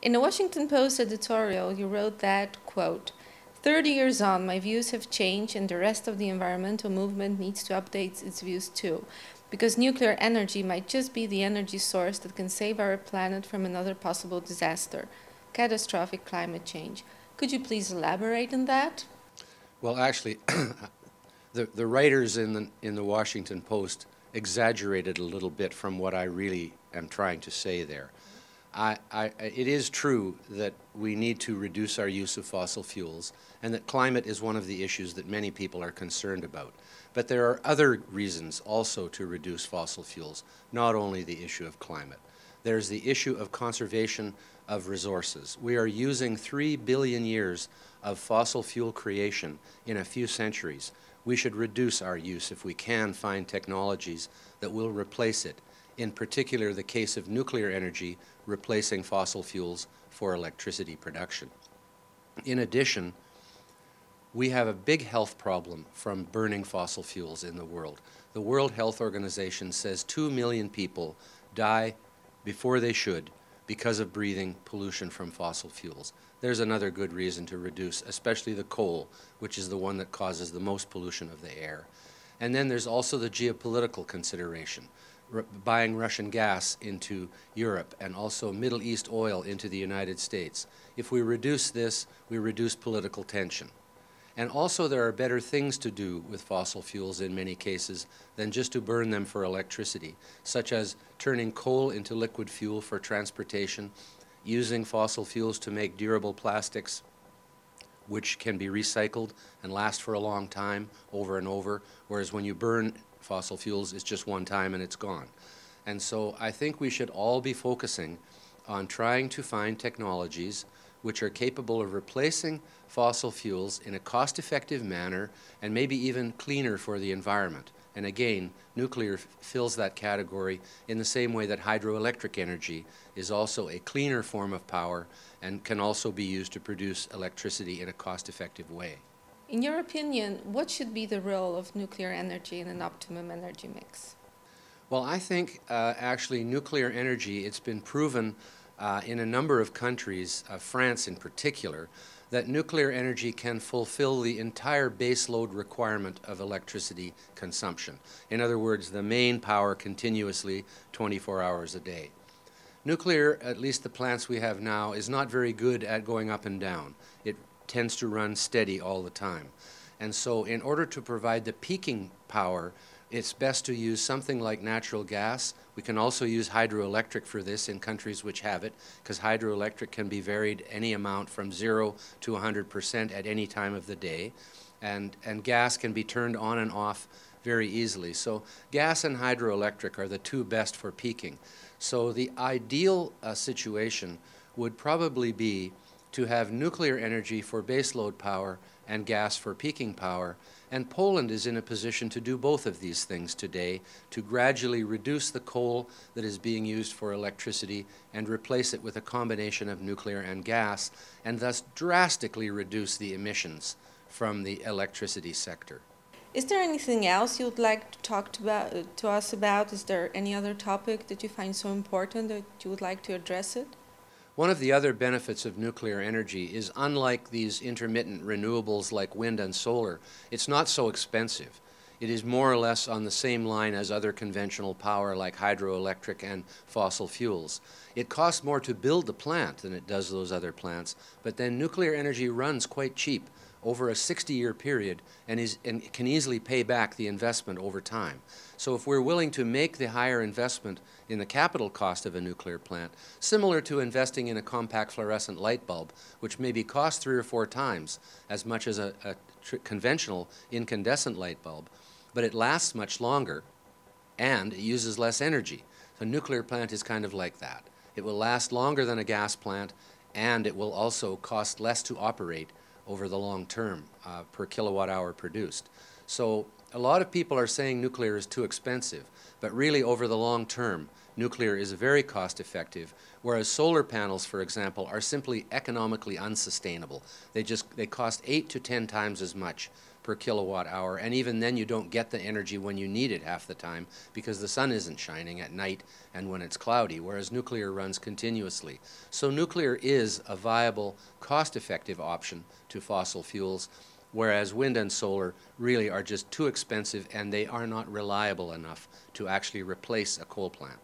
In a Washington Post editorial, you wrote that, quote, 30 years on, my views have changed and the rest of the environmental movement needs to update its views too, because nuclear energy might just be the energy source that can save our planet from another possible disaster, catastrophic climate change. Could you please elaborate on that? Well, actually, the writers in the Washington Post exaggerated a little bit from what I really am trying to say there. It is true that we need to reduce our use of fossil fuels and that climate is one of the issues that many people are concerned about. But there are other reasons also to reduce fossil fuels, not only the issue of climate. There's the issue of conservation of resources. We are using 3 billion years of fossil fuel creation in a few centuries. We should reduce our use if we can find technologies that will replace it. In particular, the case of nuclear energy replacing fossil fuels for electricity production. In addition, we have a big health problem from burning fossil fuels in the world. The World Health Organization says 2 million people die before they should because of breathing pollution from fossil fuels. There's another good reason to reduce, especially the coal, which is the one that causes the most pollution of the air. And then there's also the geopolitical consideration. Buying Russian gas into Europe and also Middle East oil into the United States. If we reduce this, we reduce political tension. And also there are better things to do with fossil fuels in many cases than just to burn them for electricity, such as turning coal into liquid fuel for transportation, using fossil fuels to make durable plastics, which can be recycled and last for a long time over and over, whereas when you burn fossil fuels, it's just one time and it's gone. And so I think we should all be focusing on trying to find technologies which are capable of replacing fossil fuels in a cost-effective manner and maybe even cleaner for the environment. And again, nuclear fills that category in the same way that hydroelectric energy is also a cleaner form of power and can also be used to produce electricity in a cost-effective way. In your opinion, what should be the role of nuclear energy in an optimum energy mix? Well, I think actually nuclear energy, it's been proven in a number of countries, France in particular, that nuclear energy can fulfill the entire baseload requirement of electricity consumption. In other words, the main power continuously 24 hours a day. Nuclear, at least the plants we have now, is not very good at going up and down. It tends to run steady all the time. And so in order to provide the peaking power, it's best to use something like natural gas. We can also use hydroelectric for this in countries which have it, because hydroelectric can be varied any amount from 0 to 100% at any time of the day. And gas can be turned on and off very easily. So gas and hydroelectric are the two best for peaking. So the ideal situation would probably be to have nuclear energy for baseload power and gas for peaking power. And Poland is in a position to do both of these things today, to gradually reduce the coal that is being used for electricity and replace it with a combination of nuclear and gas, and thus drastically reduce the emissions from the electricity sector. Is there anything else you would like to talk to us about? Is there any other topic that you find so important that you would like to address it? One of the other benefits of nuclear energy is, unlike these intermittent renewables like wind and solar, it's not so expensive. It is more or less on the same line as other conventional power like hydroelectric and fossil fuels. It costs more to build the plant than it does those other plants, but then nuclear energy runs quite cheap over a 60-year period and can easily pay back the investment over time. So if we're willing to make the higher investment in the capital cost of a nuclear plant, similar to investing in a compact fluorescent light bulb, which maybe costs 3 or 4 times as much as a conventional incandescent light bulb, but it lasts much longer and it uses less energy. So a nuclear plant is kind of like that. It will last longer than a gas plant, and it will also cost less to operate over the long term per kilowatt hour produced. So a lot of people are saying nuclear is too expensive, but really over the long term, nuclear is very cost effective, whereas solar panels, for example, are simply economically unsustainable. They cost 8 to 10 times as much per kilowatt hour, and even then you don't get the energy when you need it half the time because the sun isn't shining at night and when it's cloudy, whereas nuclear runs continuously. So nuclear is a viable, cost-effective option to fossil fuels, whereas wind and solar really are just too expensive and they are not reliable enough to actually replace a coal plant.